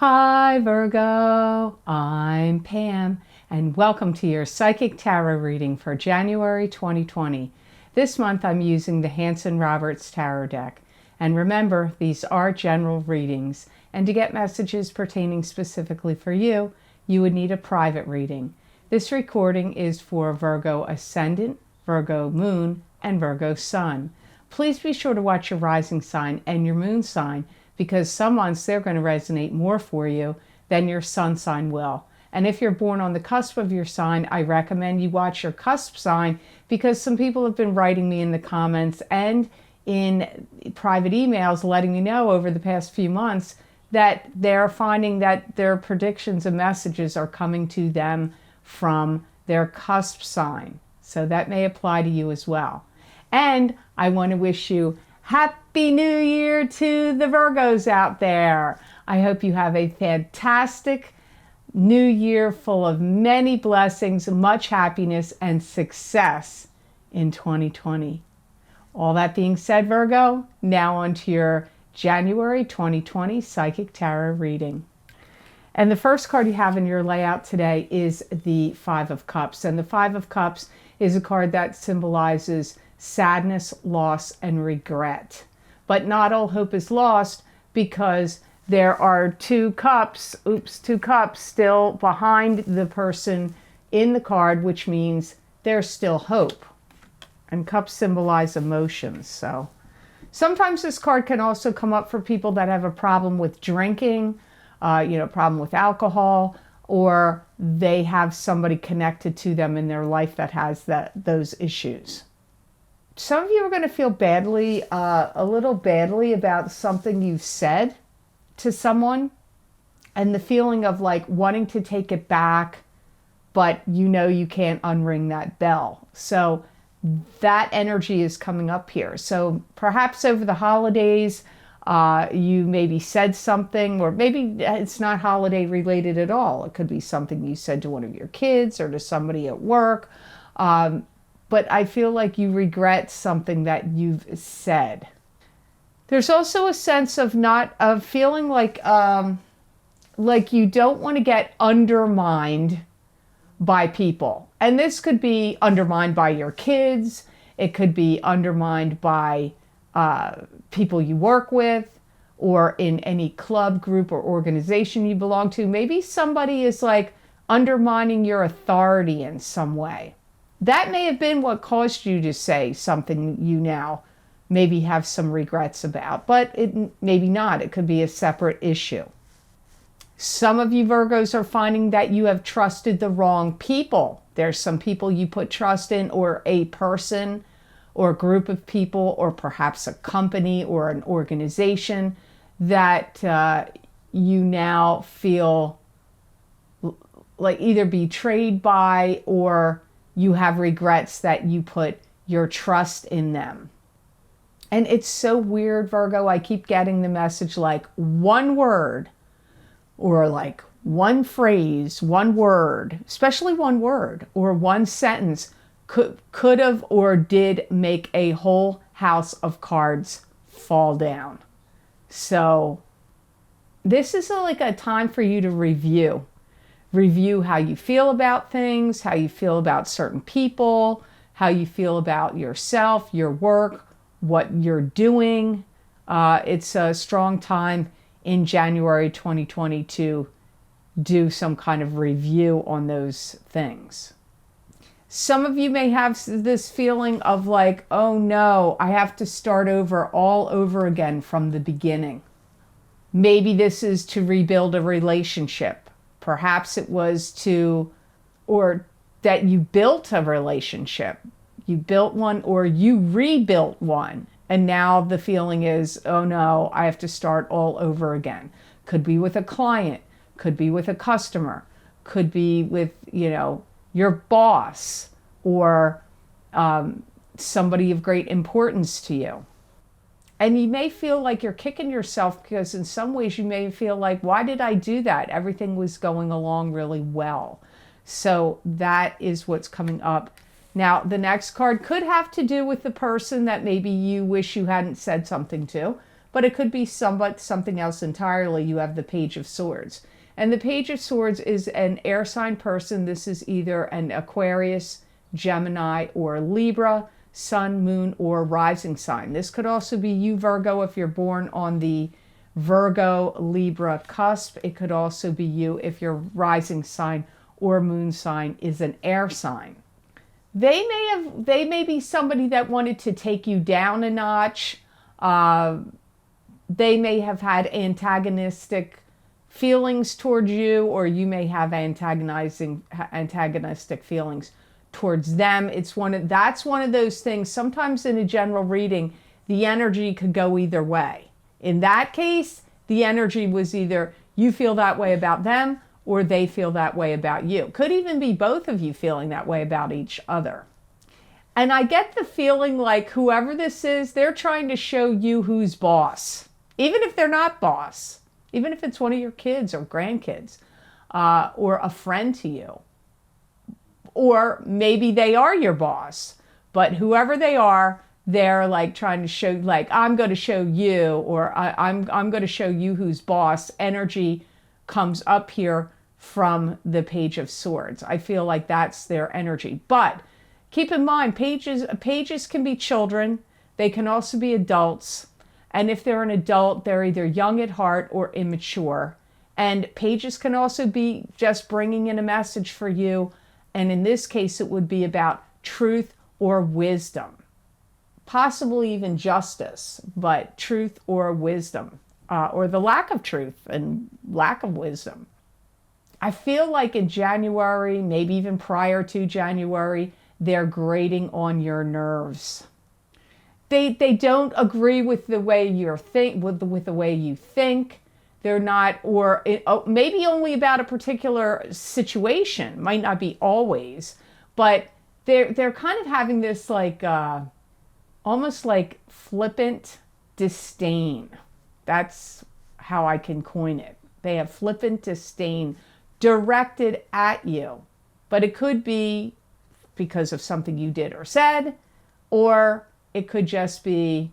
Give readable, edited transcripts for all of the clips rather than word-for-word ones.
Hi Virgo, I'm Pam, and welcome to your Psychic Tarot reading for January 2020. This month I'm using the Hanson-Roberts Tarot deck. And remember, these are general readings, and to get messages pertaining specifically for you, you would need a private reading. This recording is for Virgo Ascendant, Virgo Moon, and Virgo Sun. Please be sure to watch your rising sign and your moon sign, because some months they're going to resonate more for you than your sun sign will. And if you're born on the cusp of your sign, I recommend you watch your cusp sign, because some people have been writing me in the comments and in private emails letting me know over the past few months that they're finding that their predictions and messages are coming to them from their cusp sign. So that may apply to you as well. And I want to wish you Happy New Year to the Virgos out there. I hope you have a fantastic new year full of many blessings, much happiness, and success in 2020. All that being said, Virgo, now on to your January 2020 Psychic Tarot reading. And the first card you have in your layout today is the Five of Cups. And the Five of Cups is a card that symbolizes sadness, loss, and regret. But not all hope is lost, because there are two cups still behind the person in the card, which means there's still hope. And cups symbolize emotions. So sometimes this card can also come up for people that have a problem with drinking, problem with alcohol, or they have somebody connected to them in their life that has those issues. Some of you are going to feel badly, a little badly about something you've said to someone, and the feeling of like wanting to take it back, but you know you can't unring that bell. So that energy is coming up here. So perhaps over the holidays, you maybe said something, or maybe it's not holiday related at all. It could be something you said to one of your kids or to somebody at work. But I feel like you regret something that you've said. There's also a sense of feeling like you don't want to get undermined by people. And this could be undermined by your kids. It could be undermined by people you work with, or in any club, group, or organization you belong to. Maybe somebody is like undermining your authority in some way. That may have been what caused you to say something you now maybe have some regrets about, but maybe not. It could be a separate issue. Some of you Virgos are finding that you have trusted the wrong people. There's some people you put trust in, or a person, or a group of people, or perhaps a company or an organization that you now feel like either betrayed by, or you have regrets that you put your trust in them. And it's so weird, Virgo. I keep getting the message like one word, or like one phrase, one word, especially one word, or one sentence could have or did make a whole house of cards fall down. So this is like a time for you to review how you feel about things, how you feel about certain people, how you feel about yourself, your work, what you're doing. It's a strong time in January 2020 to do some kind of review on those things. Some of you may have this feeling of like, oh no, I have to start over all over again from the beginning. Maybe this is to rebuild a relationship. Perhaps it was or that you built a relationship. You built one, or you rebuilt one. And now the feeling is, oh no, I have to start all over again. Could be with a client, could be with a customer, could be with, your boss, or somebody of great importance to you. And you may feel like you're kicking yourself, because in some ways you may feel like, why did I do that? Everything was going along really well. So that is what's coming up. Now, the next card could have to do with the person that maybe you wish you hadn't said something to. but it could be something else entirely. You have the Page of Swords. And the Page of Swords is an air sign person. This is either an Aquarius, Gemini, or Libra, sun, moon, or rising sign. This could also be you, Virgo, if you're born on the Virgo, Libra cusp. It could also be you if your rising sign or moon sign is an air sign. They may be somebody that wanted to take you down a notch. They may have had antagonistic feelings towards you, or you may have antagonistic feelings towards them. That's one of those things. Sometimes in a general reading, the energy could go either way. In that case, the energy was either you feel that way about them or they feel that way about you. Could even be both of you feeling that way about each other. And I get the feeling like whoever this is, they're trying to show you who's boss. Even if they're not boss. Even if it's one of your kids or grandkids or a friend to you. Or maybe they are your boss. But whoever they are, they're like trying to show, like, I'm going to show you, or I'm going to show you who's boss. Energy comes up here from the Page of Swords. I feel like that's their energy. But keep in mind, pages can be children. They can also be adults. And if they're an adult, they're either young at heart or immature. And pages can also be just bringing in a message for you. And in this case, it would be about truth or wisdom. Possibly even justice, but truth or wisdom. Or the lack of truth and lack of wisdom. I feel like in January, maybe even prior to January, they're grating on your nerves. They don't agree with the way with the way you think. They're not, or maybe only about a particular situation. Might not be always, but they're kind of having this like almost like flippant disdain. That's how I can coin it. They have flippant disdain directed at you. But it could be because of something you did or said, or it could just be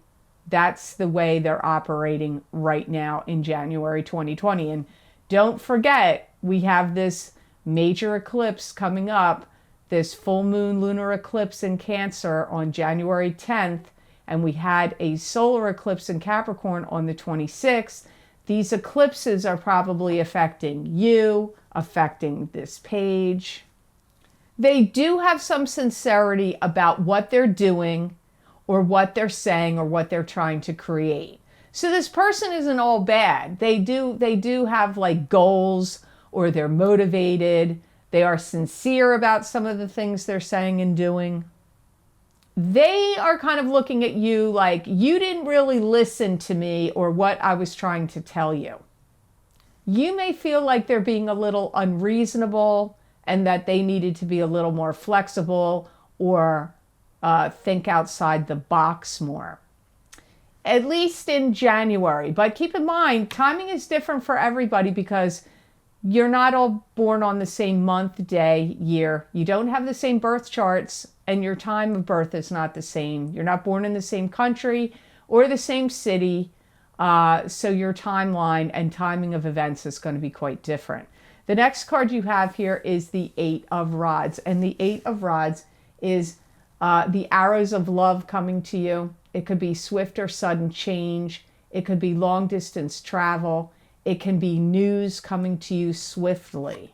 that's the way they're operating right now in January 2020. And don't forget, we have this major eclipse coming up, this full moon lunar eclipse in Cancer on January 10th. And we had a solar eclipse in Capricorn on the 26th. These eclipses are probably affecting you, affecting this page. They do have some sincerity about what they're doing or what they're saying or what they're trying to create. So this person isn't all bad. They do have like goals, or they're motivated. They are sincere about some of the things they're saying and doing. They are kind of looking at you like you didn't really listen to me or what I was trying to tell you. You may feel like they're being a little unreasonable and that they needed to be a little more flexible or think outside the box more. At least in January. But keep in mind, timing is different for everybody because you're not all born on the same month, day, year. You don't have the same birth charts, and your time of birth is not the same. You're not born in the same country or the same city. So your timeline and timing of events is going to be quite different. The next card you have here is the Eight of Rods. And the Eight of Rods is the arrows of love coming to you. It could be swift or sudden change. It could be long distance travel. It can be news coming to you swiftly.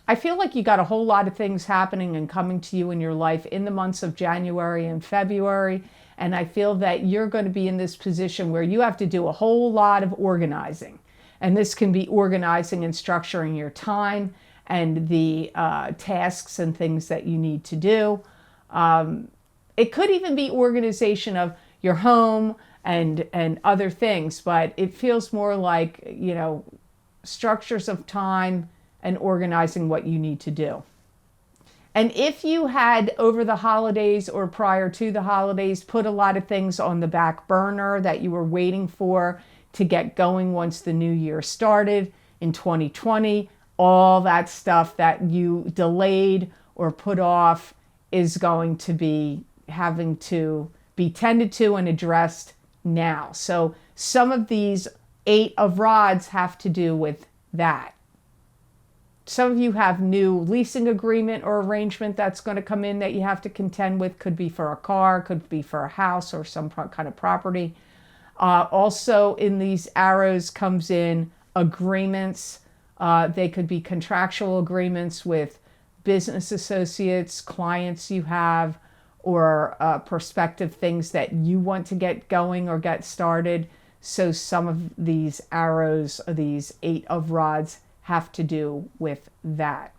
I feel like you got a whole lot of things happening and coming to you in your life in the months of January and February. And I feel that you're going to be in this position where you have to do a whole lot of organizing. And this can be organizing and structuring your time and the tasks and things that you need to do. It could even be organization of your home and other things, but it feels more like, you know, structures of time and organizing what you need to do. And if you had over the holidays or prior to the holidays put a lot of things on the back burner that you were waiting for to get going once the new year started in 2020, all that stuff that you delayed or put off is going to be having to be tended to and addressed now. So some of these 8 of rods have to do with that. Some of you have new leasing agreement or arrangement that's going to come in that you have to contend with. Could be for a car, could be for a house or some kind of property. Also in these arrows comes in agreements. They could be contractual agreements with business associates, clients you have, or prospective things that you want to get going or get started. So some of these arrows, these 8 of rods, have to do with that.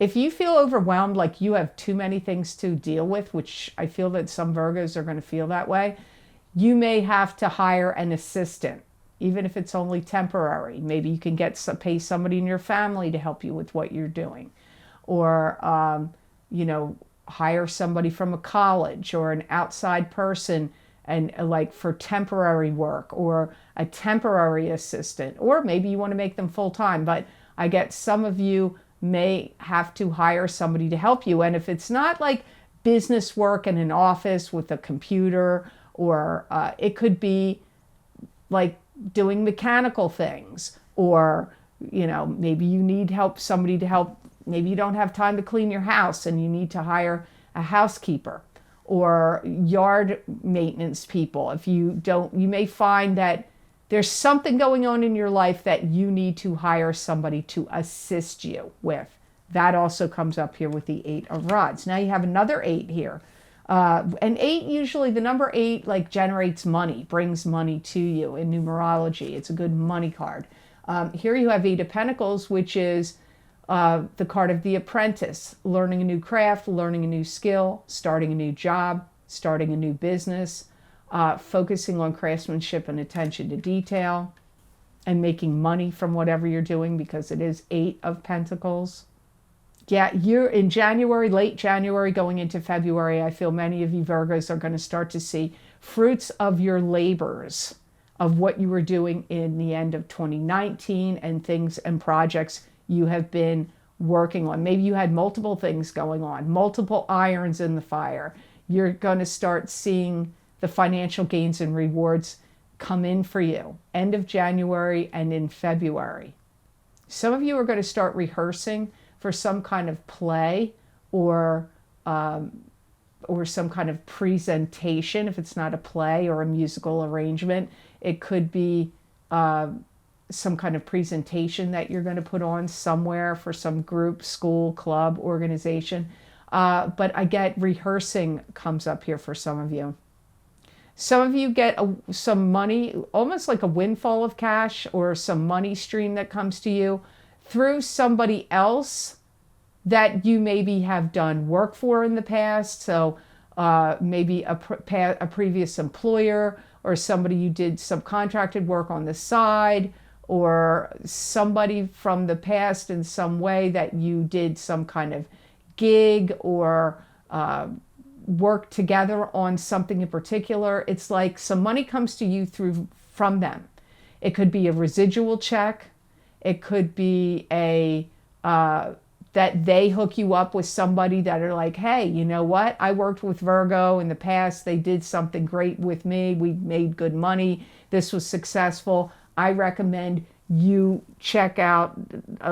If you feel overwhelmed, like you have too many things to deal with, which I feel that some Virgos are going to feel that way, you may have to hire an assistant, even if it's only temporary. Maybe you can pay somebody in your family to help you with what you're doing, or hire somebody from a college or an outside person, and like for temporary work, or a temporary assistant, or maybe you want to make them full-time. But I get some of you may have to hire somebody to help you. And if it's not like business work in an office with a computer, or it could be like doing mechanical things, or maybe you need somebody to help. Maybe you don't have time to clean your house and you need to hire a housekeeper or yard maintenance people. If you don't, you may find that there's something going on in your life that you need to hire somebody to assist you with. That also comes up here with the 8 of rods. Now you have another 8 here. And 8, usually the number 8 like generates money, brings money to you in numerology. It's a good money card. Here you have 8 of Pentacles, which is the card of the apprentice, learning a new craft, learning a new skill, starting a new job, starting a new business, focusing on craftsmanship and attention to detail, and making money from whatever you're doing, because it is 8 of Pentacles. Yeah, you're in January, late January, going into February, I feel many of you Virgos are going to start to see fruits of your labors, of what you were doing in the end of 2019 and things and projects you have been working on. Maybe you had multiple things going on, multiple irons in the fire. You're going to start seeing the financial gains and rewards come in for you end of January and in February. Some of you are going to start rehearsing for some kind of play or some kind of presentation. If it's not a play or a musical arrangement, it could be some kind of presentation that you're going to put on somewhere for some group, school, club, organization. But I get rehearsing comes up here for some of you. Some of you get some money, almost like a windfall of cash, or some money stream that comes to you through somebody else that you maybe have done work for in the past. So maybe a previous employer, or somebody you did subcontracted work on the side, or somebody from the past in some way that you did some kind of gig or work together on something in particular. It's like some money comes to you from them. It could be a residual check. It could be that they hook you up with somebody that are like, hey, you know what? I worked with Virgo in the past. They did something great with me. We made good money. This was successful. I recommend you check out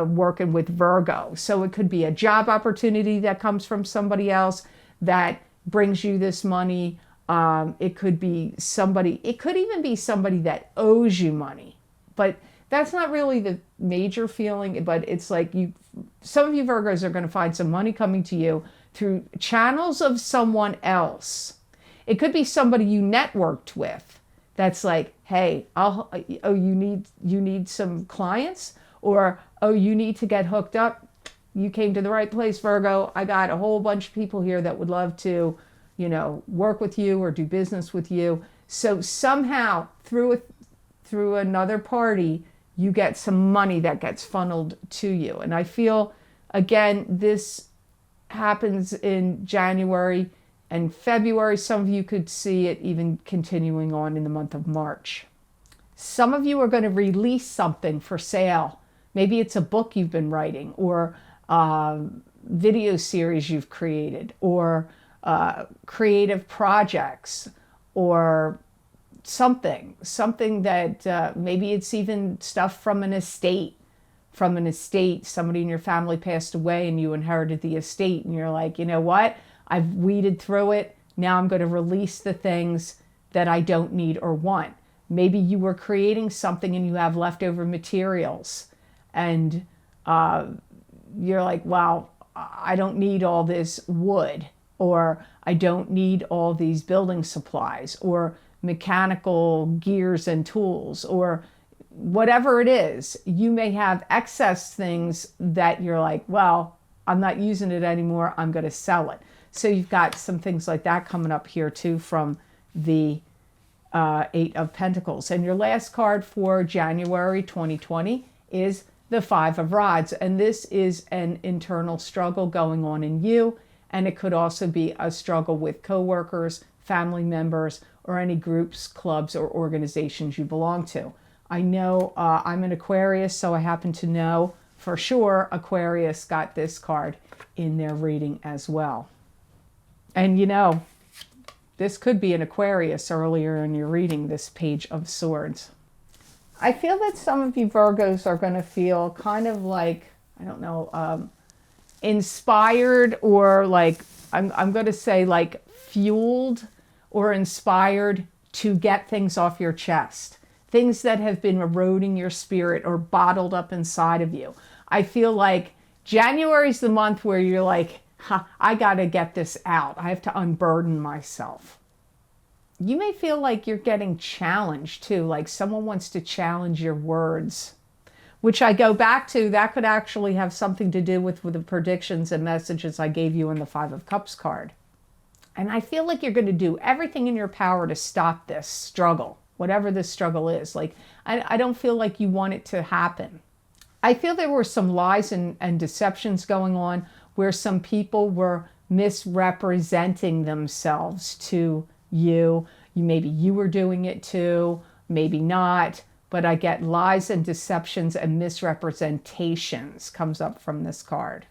working with Virgo. So it could be a job opportunity that comes from somebody else that brings you this money. It could be somebody, it could even be somebody that owes you money. But that's not really the major feeling, but it's like some of you Virgos are going to find some money coming to you through channels of someone else. It could be somebody you networked with that's like, hey, you need some clients, or you need to get hooked up. You came to the right place, Virgo. I got a whole bunch of people here that would love to, work with you or do business with you. So somehow through another party, you get some money that gets funneled to you. And I feel, again, this happens in January and February. Some of you could see it even continuing on in the month of March. Some of you are going to release something for sale. Maybe it's a book you've been writing, or video series you've created, or creative projects, or something that maybe it's even stuff from an estate. From an estate, somebody in your family passed away and you inherited the estate, and you're like, you know what? I've weeded through it. Now I'm going to release the things that I don't need or want. Maybe you were creating something and you have leftover materials, and you're like, well, I don't need all this wood, or I don't need all these building supplies, or mechanical gears and tools, or whatever it is. You may have excess things that you're like, well, I'm not using it anymore. I'm going to sell it. So you've got some things like that coming up here too from the Eight of Pentacles. And your last card for January 2020 is the Five of Rods. And this is an internal struggle going on in you. And it could also be a struggle with coworkers, family members, or any groups, clubs, or organizations you belong to. I know I'm an Aquarius, so I happen to know for sure Aquarius got this card in their reading as well. And you know, this could be an Aquarius earlier in your reading, this Page of Swords. I feel that some of you Virgos are going to feel kind of like, I don't know, inspired, or like, I'm going to say like fueled or inspired to get things off your chest. Things that have been eroding your spirit or bottled up inside of you. I feel like January's the month where you're like, I got to get this out. I have to unburden myself. You may feel like you're getting challenged too, like someone wants to challenge your words, which I go back to, that could actually have something to do with the predictions and messages I gave you in the Five of Cups card. And I feel like you're going to do everything in your power to stop this struggle, whatever this struggle is. Like, I don't feel like you want it to happen. I feel there were some lies and deceptions going on where some people were misrepresenting themselves to you. Maybe you were doing it too, maybe not. But I get lies and deceptions and misrepresentations comes up from this card.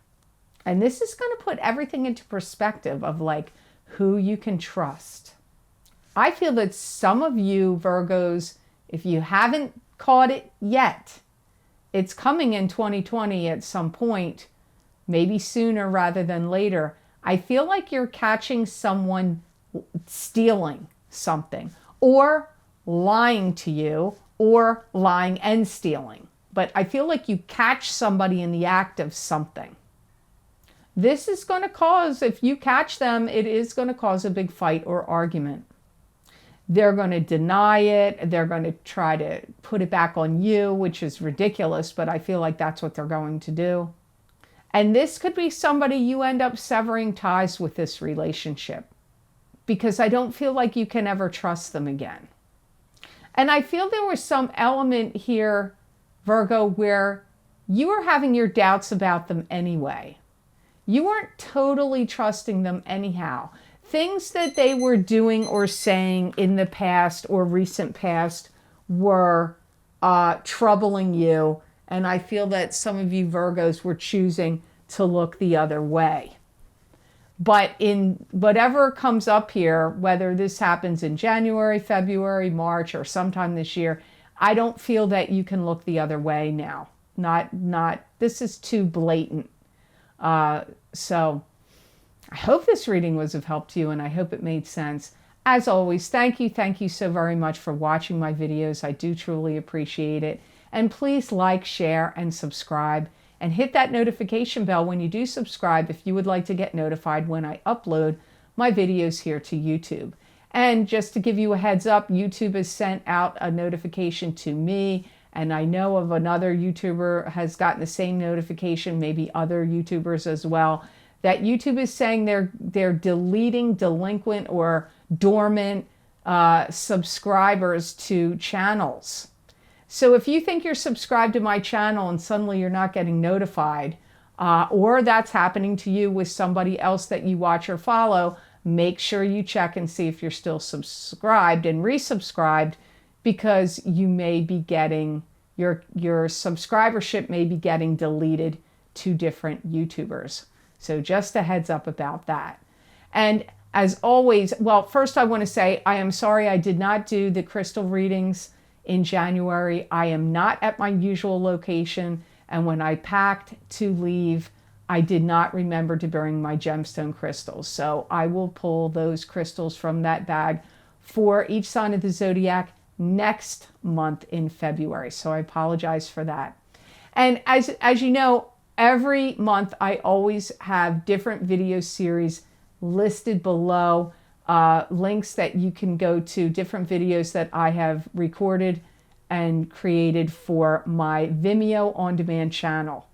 And this is going to put everything into perspective of like who you can trust. I feel that some of you Virgos, if you haven't caught it yet, it's coming in 2020 at some point, maybe sooner rather than later. I feel like you're catching someone stealing something, or lying to you, or lying and stealing. But I feel like you catch somebody in the act of something. This is going to cause, if you catch them, it is going to cause a big fight or argument. They're going to deny it. They're going to try to put it back on you, which is ridiculous, but I feel like that's what they're going to do. And this could be somebody you end up severing ties with this relationship, because I don't feel like you can ever trust them again. And I feel there was some element here, Virgo, where you were having your doubts about them anyway. You weren't totally trusting them anyhow. Things that they were doing or saying in the past or recent past were troubling you. And I feel that some of you Virgos were choosing to look the other way. But in whatever comes up here, whether this happens in January, February, March, or sometime this year, I don't feel that you can look the other way now. This is too blatant. So I hope this reading was of help to you, and I hope it made sense. As always, thank you so very much for watching my videos. I do truly appreciate it. And please like, share, and subscribe. And hit that notification bell when you do subscribe if you would like to get notified when I upload my videos here to YouTube. And just to give you a heads up, YouTube has sent out a notification to me, and I know of another YouTuber has gotten the same notification, maybe other YouTubers as well, that YouTube is saying they're deleting delinquent or dormant subscribers to channels. So if you think you're subscribed to my channel and suddenly you're not getting notified, or that's happening to you with somebody else that you watch or follow, make sure you check and see if you're still subscribed and resubscribed, because you may be getting, your subscribership may be getting deleted to different YouTubers. So just a heads up about that. And as always, well, first I want to say I am sorry I did not do the crystal readings in January. I am not at my usual location, and when I packed to leave, I did not remember to bring my gemstone crystals. So I will pull those crystals from that bag for each sign of the zodiac next month in February. So I apologize for that. And as you know, every month I always have different video series listed below, links that you can go to, different videos that I have recorded and created for my Vimeo on-demand channel.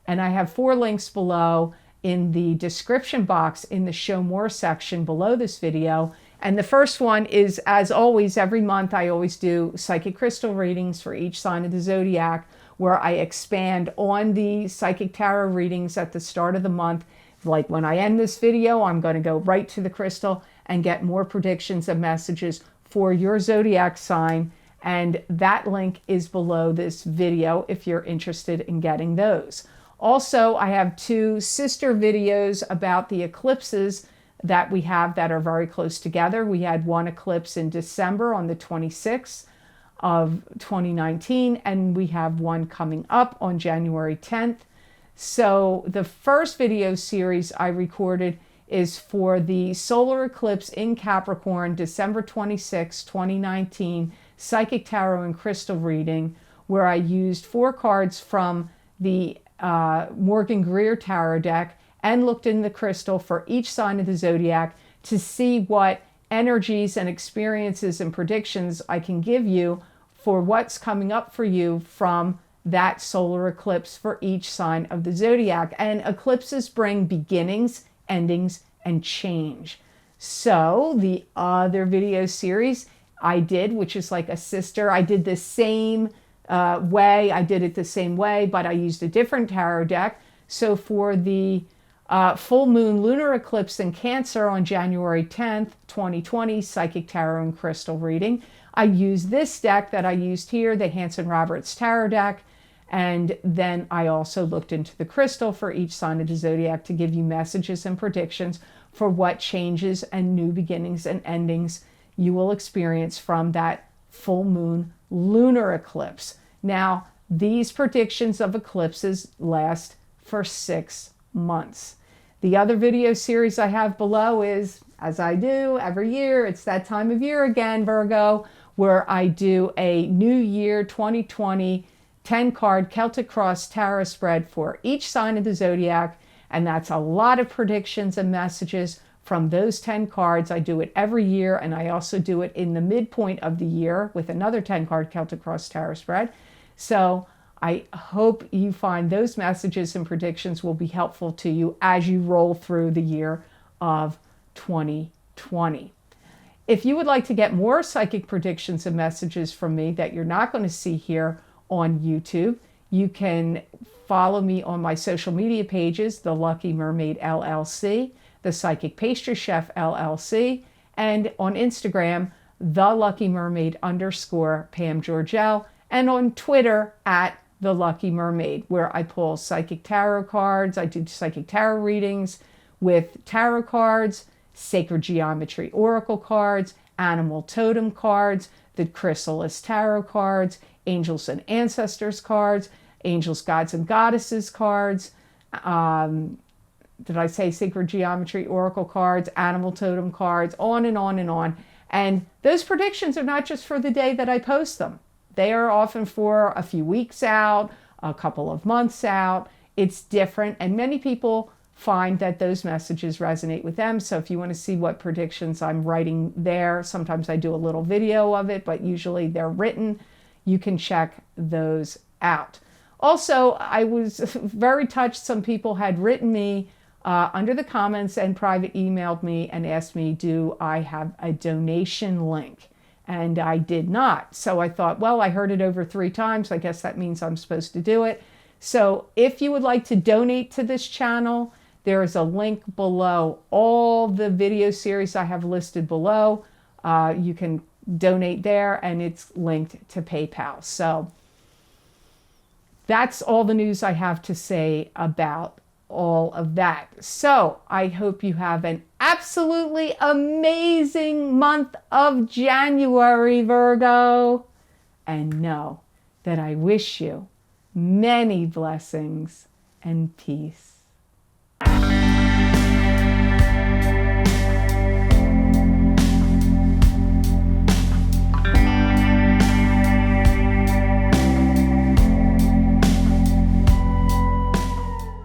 And I have 4 links below in the description box in the Show More section below this video. And the first one is, as always, every month I always do psychic crystal readings for each sign of the zodiac, where I expand on the psychic tarot readings at the start of the month. Like when I end this video, I'm going to go right to the crystal and get more predictions and messages for your zodiac sign. And that link is below this video if you're interested in getting those. Also, I have 2 sister videos about the eclipses that we have that are very close together. We had one eclipse in December on the 26th of 2019, and we have one coming up on January 10th. So the first video series I recorded is for the solar eclipse in Capricorn, December 26, 2019, Psychic Tarot and Crystal reading, where I used 4 cards from the Morgan Greer Tarot deck and looked in the crystal for each sign of the zodiac to see what energies and experiences and predictions I can give you for what's coming up for you from that solar eclipse for each sign of the zodiac. And eclipses bring beginnings, endings, and change. So the other video series I did, which is like a sister, I did the same way. I did it the same way, but I used a different tarot deck. So for the full moon lunar eclipse in Cancer on January 10th, 2020, Psychic Tarot and Crystal reading, I used this deck that I used here, the Hanson Roberts Tarot deck. And then I also looked into the crystal for each sign of the zodiac to give you messages and predictions for what changes and new beginnings and endings you will experience from that full moon lunar eclipse. Now, these predictions of eclipses last for 6 months. The other video series I have below is, as I do every year, it's that time of year again, Virgo, where I do a New Year 2020 10-card Celtic Cross Tarot spread for each sign of the zodiac. And that's a lot of predictions and messages from those 10 cards. I do it every year, and I also do it in the midpoint of the year with another 10-card Celtic Cross Tarot spread. So I hope you find those messages and predictions will be helpful to you as you roll through the year of 2020. If you would like to get more psychic predictions and messages from me that you're not going to see here on YouTube, you can follow me on my social media pages, The Lucky Mermaid LLC, The Psychic Pastry Chef LLC, and on Instagram, The Lucky Mermaid _ Pam Georgel, and on Twitter at The Lucky Mermaid, where I pull psychic tarot cards. I do psychic tarot readings with tarot cards, sacred geometry oracle cards, animal totem cards, the chrysalis tarot cards, angels and ancestors cards, angels, gods, and goddesses cards. Did I say sacred geometry oracle cards, animal totem cards, on and on and on. And those predictions are not just for the day that I post them. They are often for a few weeks out, a couple of months out. It's different, and many people find that those messages resonate with them. So if you want to see what predictions I'm writing there, sometimes I do a little video of it, but usually they're written. You can check those out. Also, I was very touched. Some people had written me under the comments and private emailed me and asked me, do I have a donation link? And I did not. So I thought, well, I heard it over 3 times. I guess that means I'm supposed to do it. So if you would like to donate to this channel, there is a link below all the video series I have listed below. You can donate there, and it's linked to PayPal. So that's all the news I have to say about all of that. So I hope you have an absolutely amazing month of January, Virgo. And know that I wish you many blessings and peace.